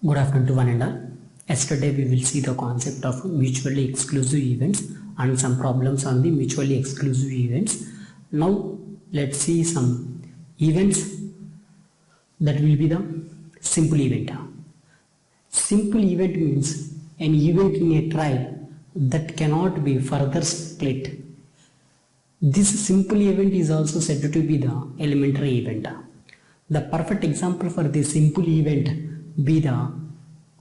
Good afternoon to one and all. Yesterday we will see the concept of mutually exclusive events and some problems on the mutually exclusive events. Now let's see some events that will be the simple event. Simple event means an event in a trial that cannot be further split. This simple event is also said to be the elementary event. The perfect example for this simple event be the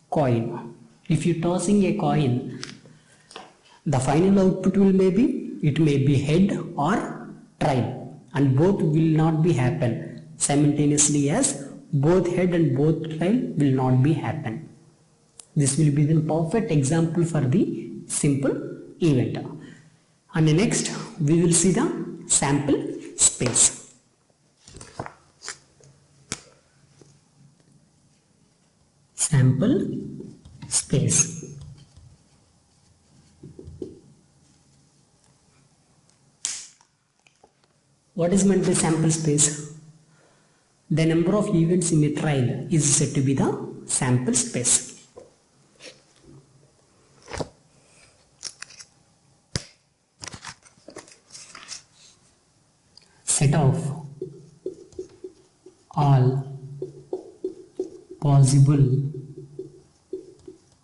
coin. If you tossing a coin, the final output will may be head or tail, and both will not be happen simultaneously, as both head and both tail will not be happen. This will be the perfect example for the simple event. And next we will see the sample space. Sample space. What is meant by sample space? The number of events in a trial is said to be the sample space. Set of all possible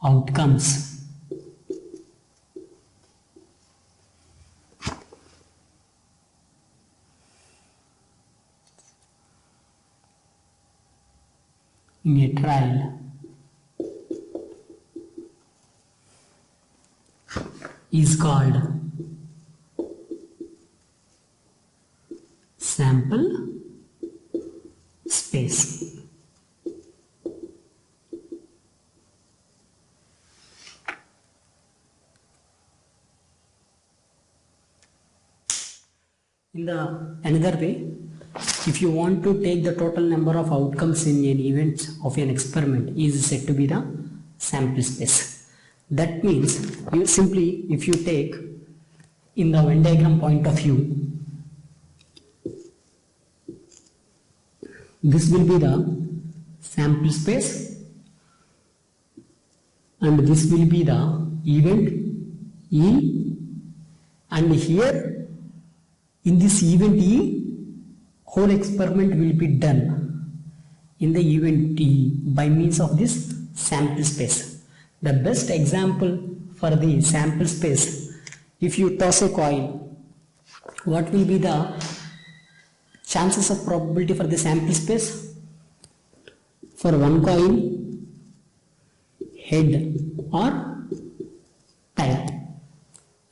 outcomes in a trial is called sample space. In the another way, if you want to take the total number of outcomes in an event of an experiment is said to be the sample space. That means you simply, if you take in the Venn diagram point of view, this will be the sample space and this will be the event E, and here in this event E, whole experiment will be done in the event E by means of this sample space. The best example for the sample space, if you toss a coin, what will be the chances of probability for the sample space? For one coin, head or tail,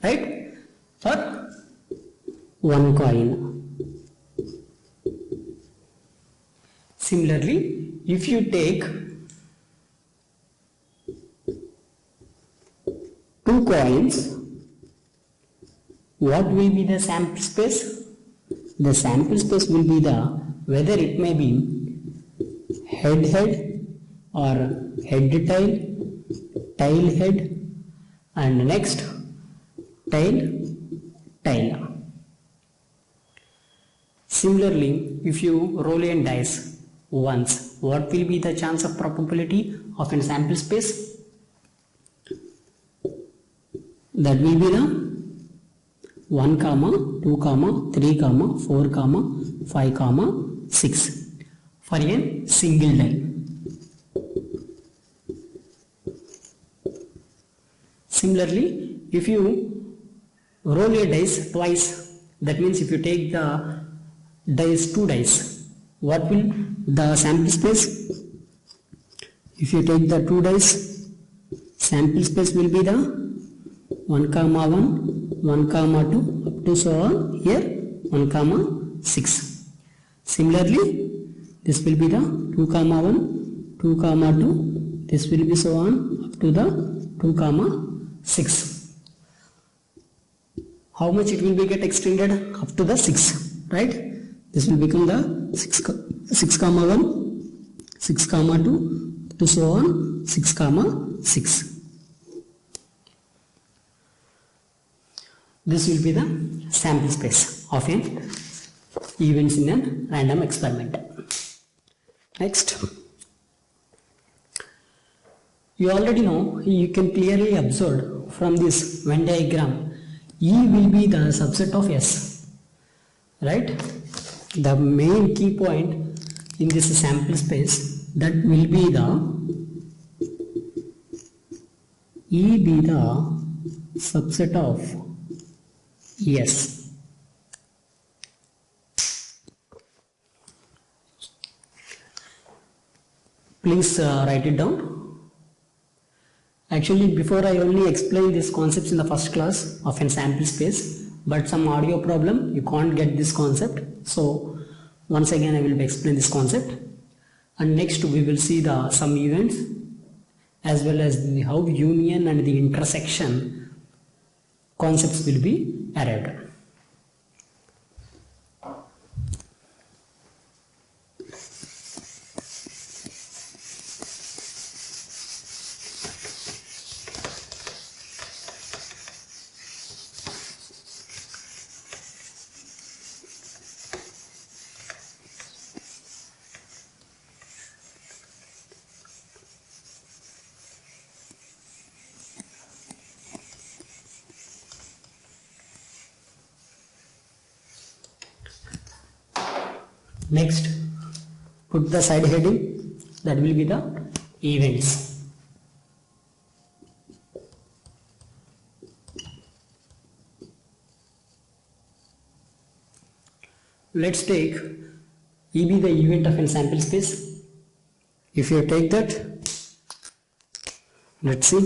right? For one coin. Similarly, if you take two coins, what will be the sample space? The sample space will be the whether it may be head or head tail head, and next tail. Similarly, if you roll a dice once, what will be the chance of probability of a sample space? That will be the 1, 2, 3, 4, 5, 6 for a single die. Similarly, if you roll a dice twice, that means if you take the dice, two dice, what will the sample space? If you take the two dice, sample space will be the 1, 1, 2, up to so on here 1, 6. Similarly, this will be the 2, 1, 2, 2. This will be so on up to the 2, 6. How much it will be get extended? Up to the 6, right? This will become the 6, 1, 6, 2, to so on 6, 6. This will be the sample space of an events in a random experiment. Next, You already know, you can clearly observe from this Venn diagram, E will be the subset of S, right? The main key point in this sample space, that will be the E be the subset of S. Please write it down. Actually, before I only explained these concepts in the first class of a sample space, but some audio problem, you can't get this concept. So once again I will explain this concept, and next we will see the some events as well as how union and the intersection concepts will be arrived at. Next, put the side heading, that will be the events. Let's take E be the event of a sample space. If you take that, let's see,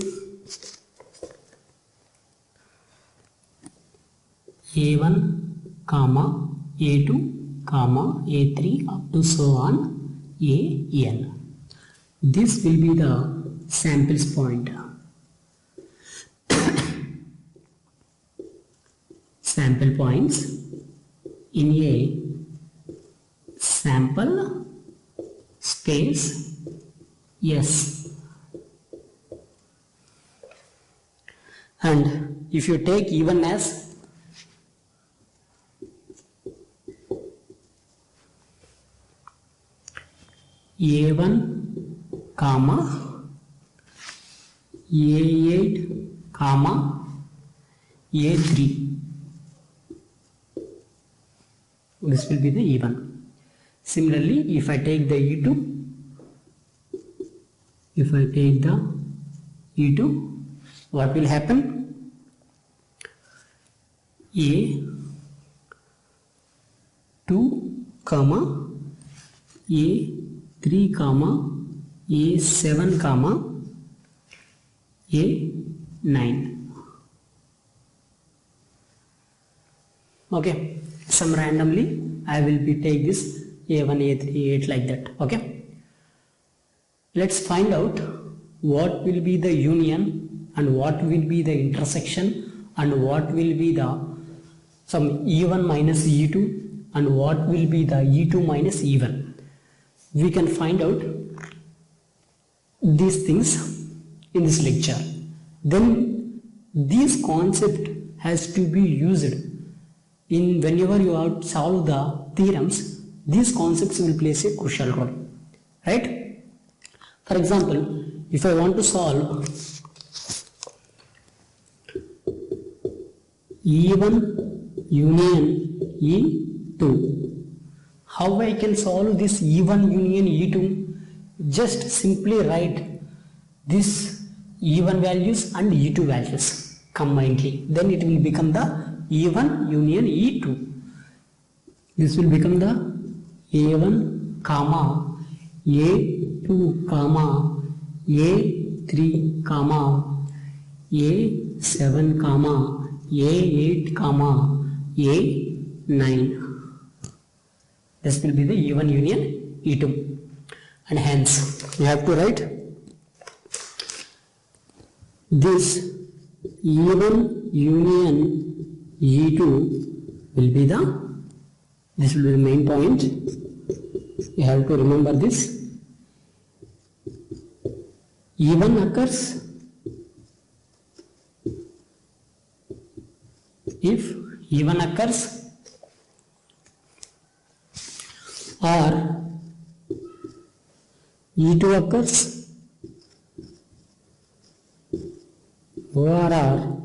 A1, comma, A2, comma, A3 up to so on AN. This will be the samples point. Sample points in a sample space S. And if you take E1 as A1, comma, A8, comma, A3. This will be the E1. Similarly, if I take the E2, what will happen? A2, comma, A3, comma, A7, comma, A9. Okay, some randomly I will be take this A1, A3, A8 like that. Okay, let's find out what will be the union and what will be the intersection and what will be the some E1 minus E2 and what will be the E2 minus E1. We can find out these things in this lecture. Then this concept has to be used in whenever you have solved the theorems. These concepts will play a crucial role, right? For example, if I want to solve E1 union E2, how I can solve this E1 union E2? Just simply write this E1 values and E2 values combinedly. Then it will become the E1 union E2. This will become the A1, comma, A2, comma, A3, comma, A7, comma, A8, comma, A9. This will be the E1 union E2, and hence you have to write this E1 union E2 will be this will be the main point. You have to remember this. E1 occurs if E1 occurs or E2 occurs OR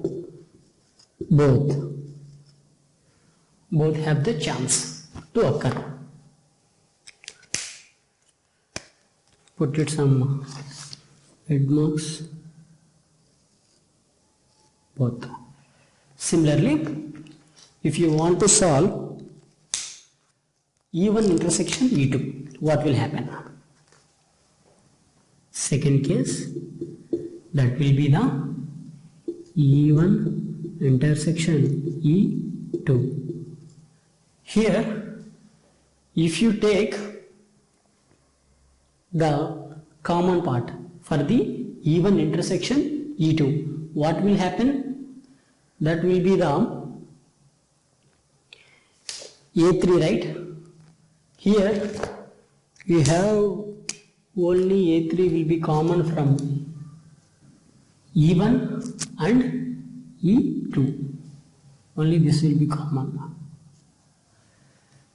both have the chance to occur. Put it some head marks, both. Similarly, if you want to solve E1 intersection E2, what will happen? Second case, that will be the E1 intersection E2. Here, if you take the common part for the E1 intersection E2, what will happen? That will be the A3, right? Here we have only A3 will be common from E1 and E2. Only this will be common.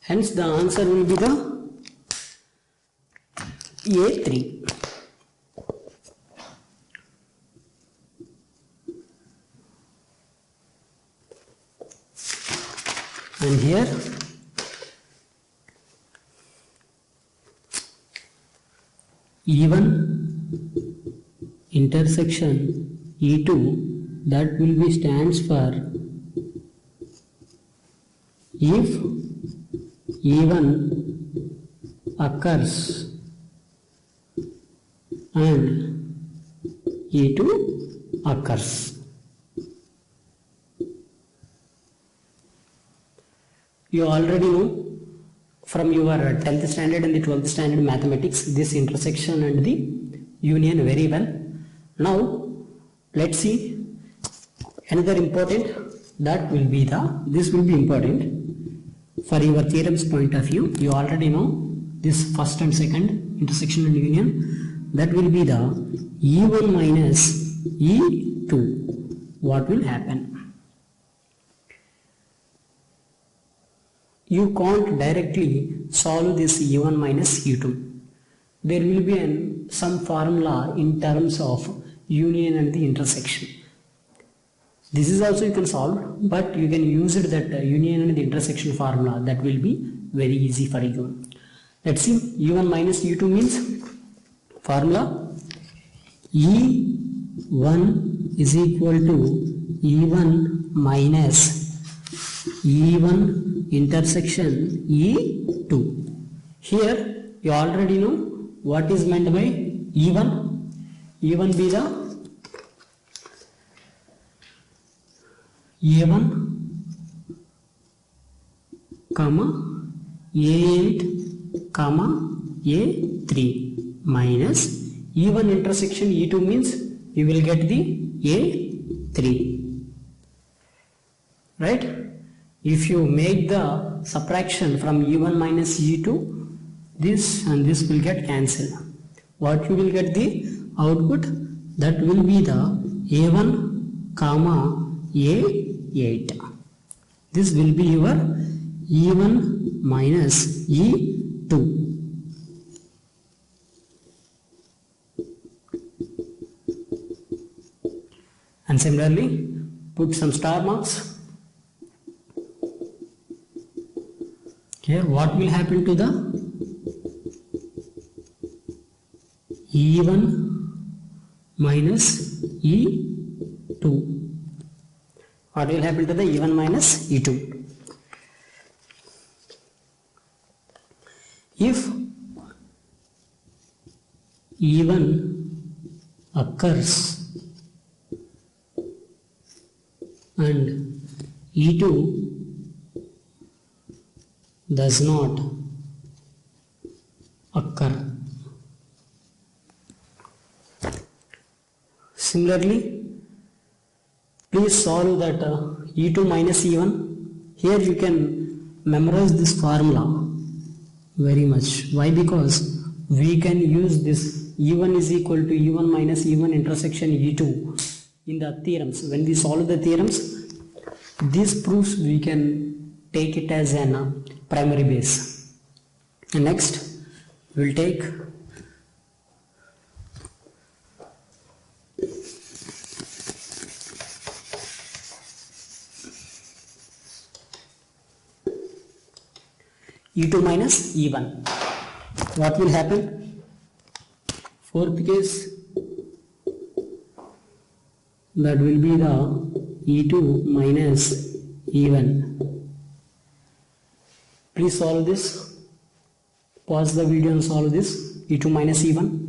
Hence the answer will be the A3. And here E1 intersection E2, that will be stands for if E1 occurs and E2 occurs. You already know from your 10th standard and the 12th standard mathematics this intersection and the union very well. Now let's see another important, that will be this will be important for your theorems point of view. You already know this first and second intersection and union, that will be the E1 minus E2. What will happen? You can't directly solve this E1 minus E2. There will be some formula in terms of union and the intersection. This is also you can solve, but you can use it that union and the intersection formula. That will be very easy for you. Let's see, E1 minus E2 means formula E1 is equal to E1 minus E1 intersection E2. Here you already know what is meant by E1. E1 be the A1 comma A8 comma A3 minus E1 intersection E2 means you will get the A3, right? If you make the subtraction from E1 minus E2, this and this will get cancelled. What you will get the output? That will be the A1 comma A8. This will be your E1 minus E2. And similarly, put some star marks. Here, what will happen to the E1 minus E2? What will happen to the E1 minus E2? If E1 occurs and E2 does not occur. Similarly, please solve that E2 minus E1. Here you can memorize this formula very much. Why? Because we can use this E1 is equal to E1 minus E1 intersection E2 in the theorems. When we solve the theorems, these proofs we can take it as an primary base. And next we will take E2 minus E1. What will happen? Fourth case, that will be the E2 minus E1. Please solve this. Pause the video and solve this. E2 minus E1.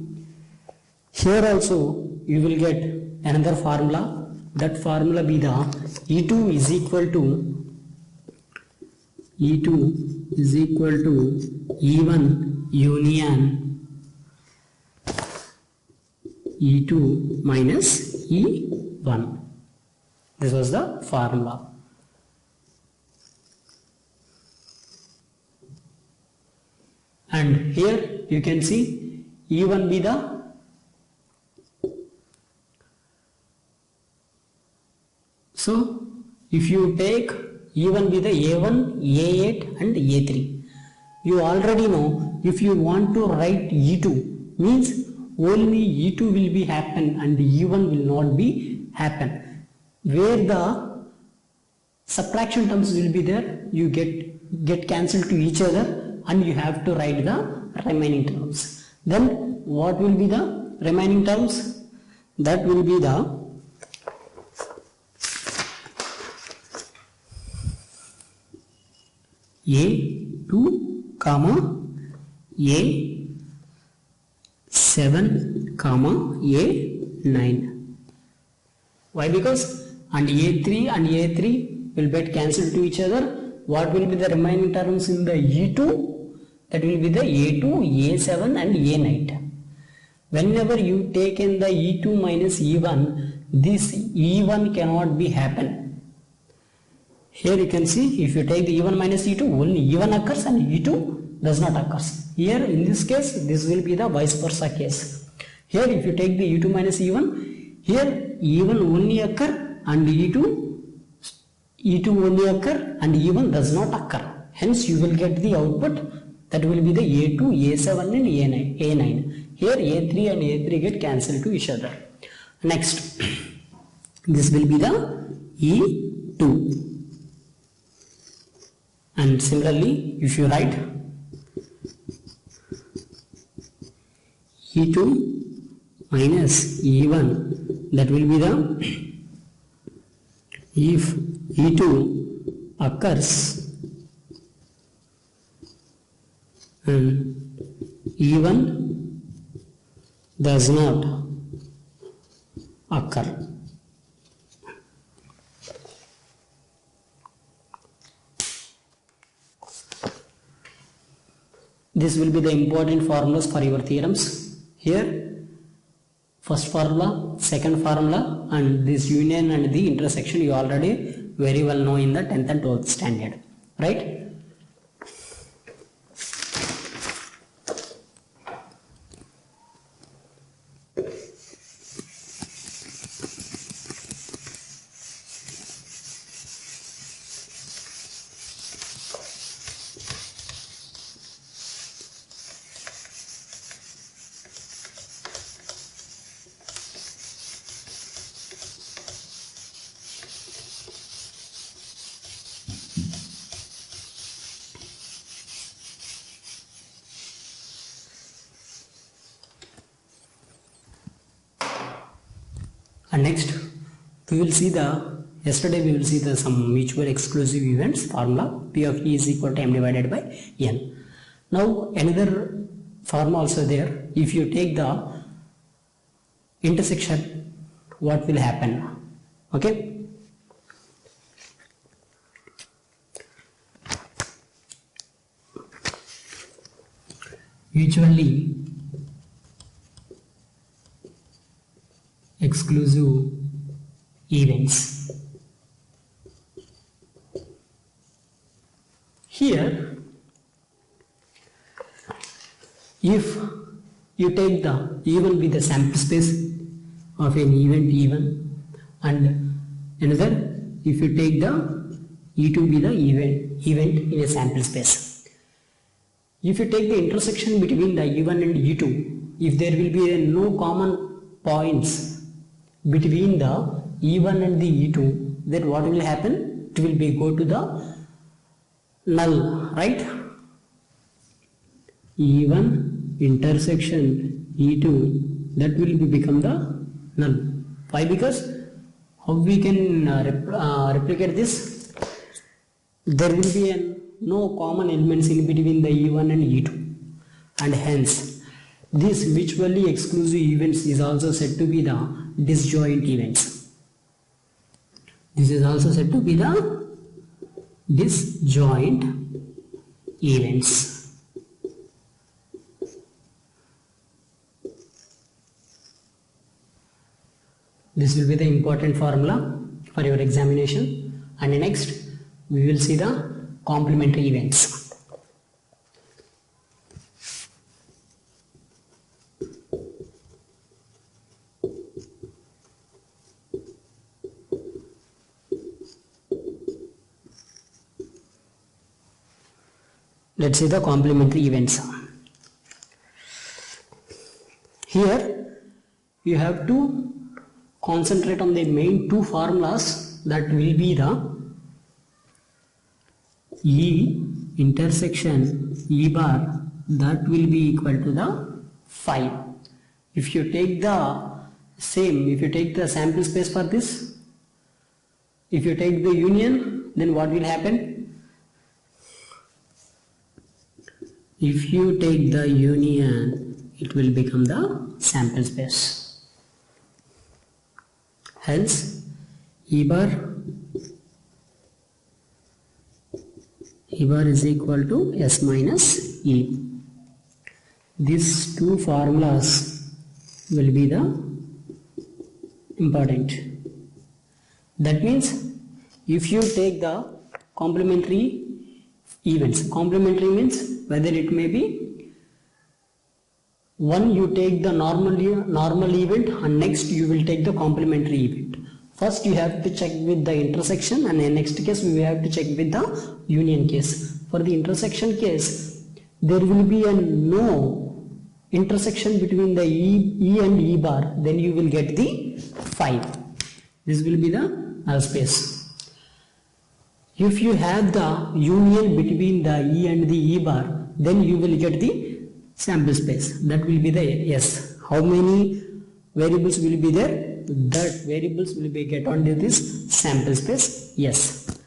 Here also you will get another formula. That formula be the E2 is equal to E1 union E2 minus E1. This was the formula. And here you can see E1 be the so if you take E1 be the A1, A8 and A3. You already know if you want to write E2 means only E2 will be happen and E1 will not be happen. Where the subtraction terms will be there, you get cancelled to each other and you have to write the remaining terms. Then what will be the remaining terms? That will be the A2 comma A7 comma A9. Why? Because and A3 will get cancelled to each other. What will be the remaining terms in the E2? That will be the A2, A7 and A9. Whenever you take in the E2 minus E1, this E1 cannot be happen. Here you can see if you take the E1 minus E2, only E1 occurs and E2 does not occur. Here in this case, this will be the vice versa case. Here if you take the E2 minus E1, here E1 only occur and E2 only occur and E1 does not occur. Hence you will get the output that will be the A2, A7 and A9. Here A3 and A3 get cancelled to each other. Next, this will be the E2. And similarly, if you write E2 minus E1, that will be the if E2 occurs and E1 does not occur. This will be the important formulas for your theorems. Here, first formula, second formula, and this union and the intersection you already very well know in the 10th and 12th standard, right? And next we will see yesterday we will see some mutual exclusive events formula. P of E is equal to M divided by N. Now another formula also there. If you take the intersection, what will happen? Okay. Mutually exclusive events. Here, if you take the E1 be the sample space of an event E1 and another if you take the E2 be the event in a sample space. If you take the intersection between the E1 and E2, if there will be no common points between the E1 and the E2, then what will happen? It will be go to the null, right? E1 intersection E2, that will become the null. Why? Because how we can replicate this? There will be no common elements in between the E1 and E2, and hence this mutually exclusive events is also said to be the disjoint events. This is also said to be the disjoint events. This will be the important formula for your examination. And next we will see the complementary events. Let's see the complementary events. Here you have to concentrate on the main two formulas, that will be the E intersection E bar, that will be equal to the 5. If you take the sample space for this, if you take the union, then what will happen? If you take the union, it will become the sample space. Hence E bar is equal to S minus E. These two formulas will be the important. That means if you take the complementary events, complementary means whether it may be one, you take the normal event, and next you will take the complementary event. First you have to check with the intersection, and in next case we have to check with the union case. For the intersection case, there will be no intersection between the E and E bar, then you will get the 5. This will be the null space. If you have the union between the E and the E bar, then you will get the sample space, that will be the S. How many variables will be there? That variables will be get onto this sample space, yes.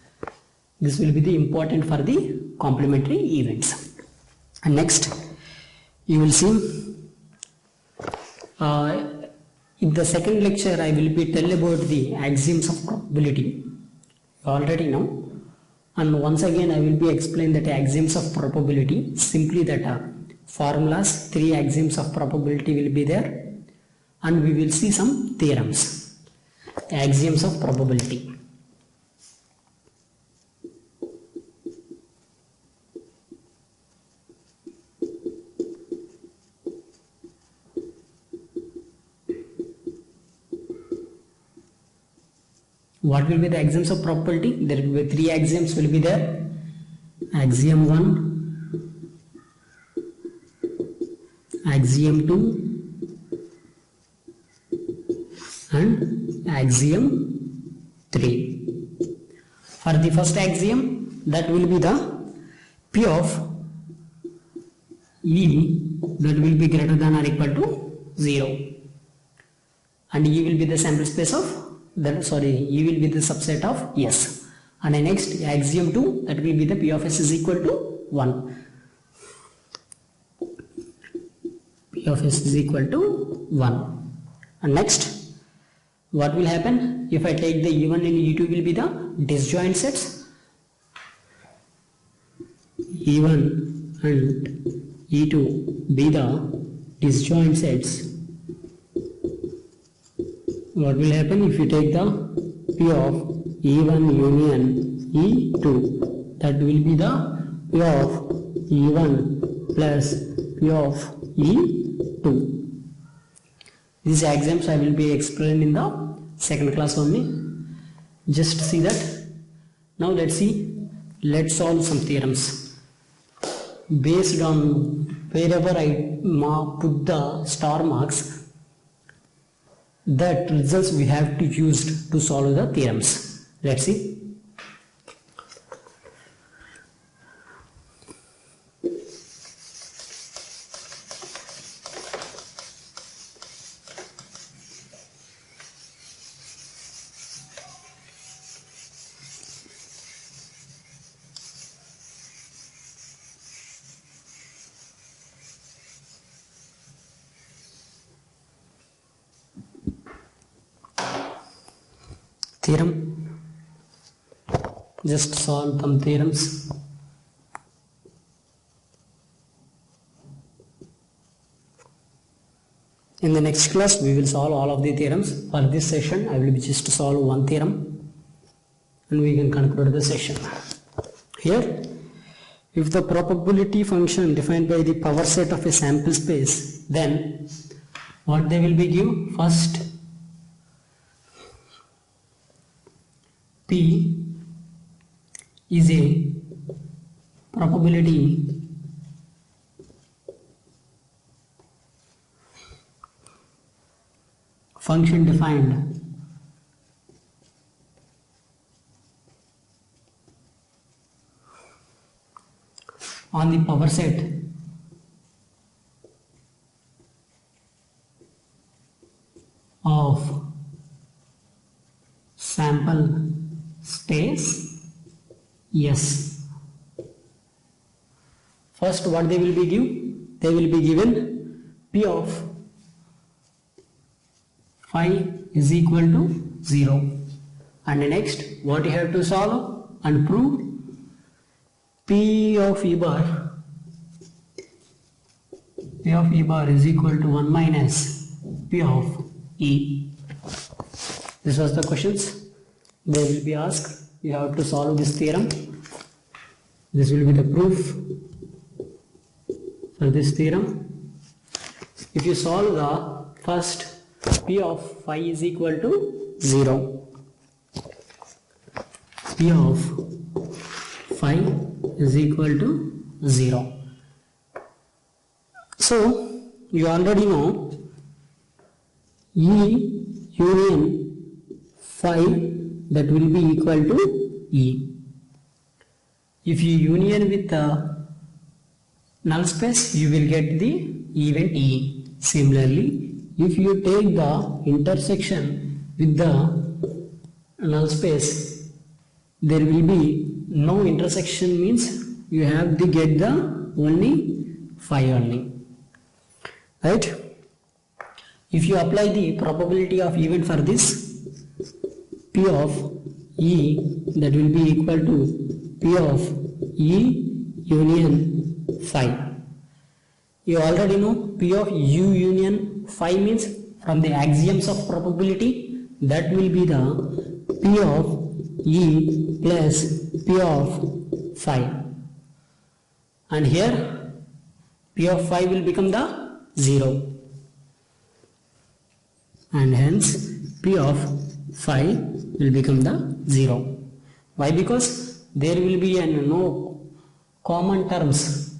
This will be the important for the complementary events. And next you will see in the second lecture I will be tell about the axioms of probability. You already know, and once again I will be explain that axioms of probability. Simply that formulas, 3 axioms of probability will be there, and we will see some theorems. Axioms of probability. What will be the axioms of probability? There will be 3 axioms will be there. Axiom 1, axiom 2 and axiom 3. For the first axiom, that will be the P of E, that will be greater than or equal to 0, and E will be the sample space of E will be the subset of S. And the next axiom 2, that will be the P of S is equal to 1. P of S is equal to 1. And next, what will happen? If I take the E1 and E2 will be the disjoint sets. E1 and E2 be the disjoint sets. What will happen if you take the P of E1 union E2? That will be the P of E1 plus P of E2. These axioms I will be explaining in the second class only. Just see that. Now let's solve some theorems. Based on wherever I put the star marks, that results we have to use to solve the theorems. Let's see. theorem. Just solve some theorems. In the next class we will solve all of the theorems. For this session I will just solve one theorem and we can conclude the session. Here, if the probability function defined by the power set of a sample space, then what they will be give? First, P is a probability function defined on the power set of sample space S. First, what they will be give? They will be given P of phi is equal to 0. And next, what you have to solve and prove? P of E bar is equal to 1 minus P of E. This was the questions. They will be asked. You have to solve this theorem. This will be the proof for this theorem. If you solve the first, P of phi is equal to 0. P of phi is equal to 0. So you already know E union phi, that will be equal to E. If you union with the null space, you will get the event E. Similarly, if you take the intersection with the null space, there will be no intersection, means you have to get the only phi only, right? If you apply the probability of event for this, P of E, that will be equal to P of E union phi. You already know P of U union phi means from the axioms of probability, that will be the P of E plus P of phi. And here P of phi will become the 0. And hence P of phi will become the 0. Why? Because there will be no common terms.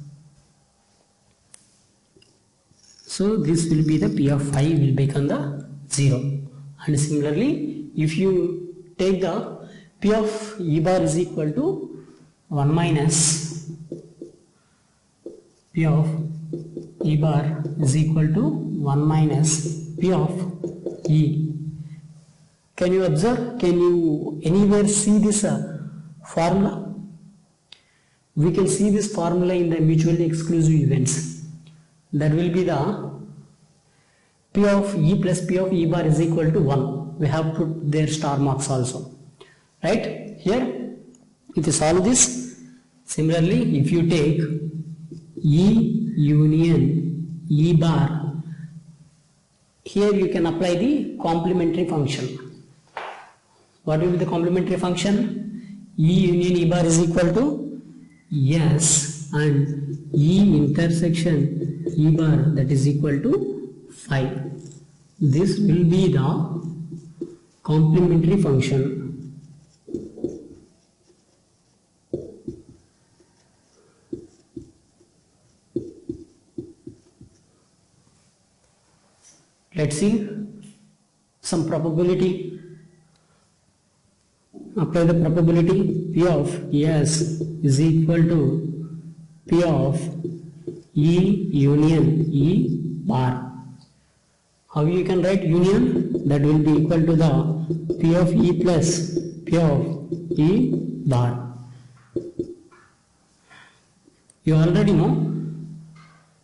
So this will be the P of phi will become the 0. And similarly, if you take the P of E bar is equal to 1 minus P of E bar is equal to 1 minus P of E. Can you observe? Can you anywhere see this formula? We can see this formula in the mutually exclusive events. That will be the P of E plus P of E bar is equal to 1. We have put their star marks also. Right? Here, if you solve this, similarly, if you take E union E bar, here you can apply the complementary function. What will be the complementary function? E union E bar is equal to S and E intersection E bar, that is equal to phi. This will be the complementary function. Let's see some probability. Apply the probability. P of S is equal to P of E union E bar. How you can write union? That will be equal to the P of E plus P of E bar. You already know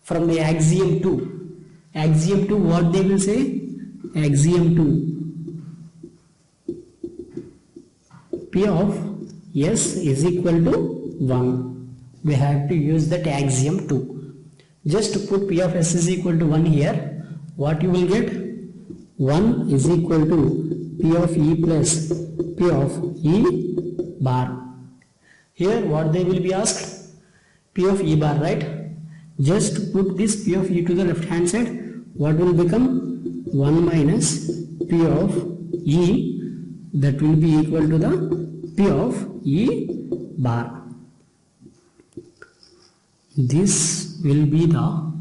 from the axiom 2. Axiom 2, what they will say? Axiom 2. P of S is equal to 1. We have to use that axiom too. Just put P of S is equal to 1 here. What you will get? 1 is equal to P of E plus P of E bar. Here what they will be asked? P of E bar, right? Just put this P of E to the left hand side. What will become? 1 minus P of E, that will be equal to the P of E bar. This will be the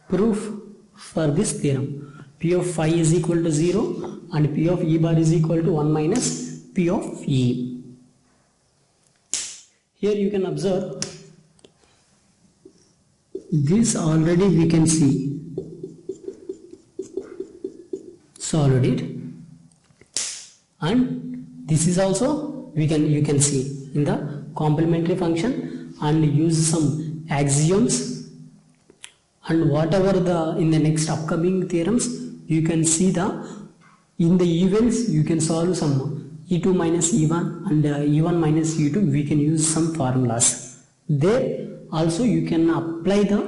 proof for this theorem. P of phi is equal to 0 and P of E bar is equal to 1 minus P of E. Here you can observe this already we can see. Solved it, and this is also you can see in the complementary function, and use some axioms, and whatever in the next upcoming theorems you can see in the events you can solve some E2 minus E1 and E1 minus E2. We can use some formulas there. Also you can apply the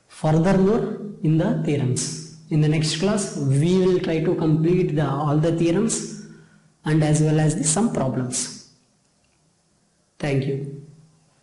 furthermore in the theorems. In the next class we will try to complete all the theorems and as well as some problems. Thank you.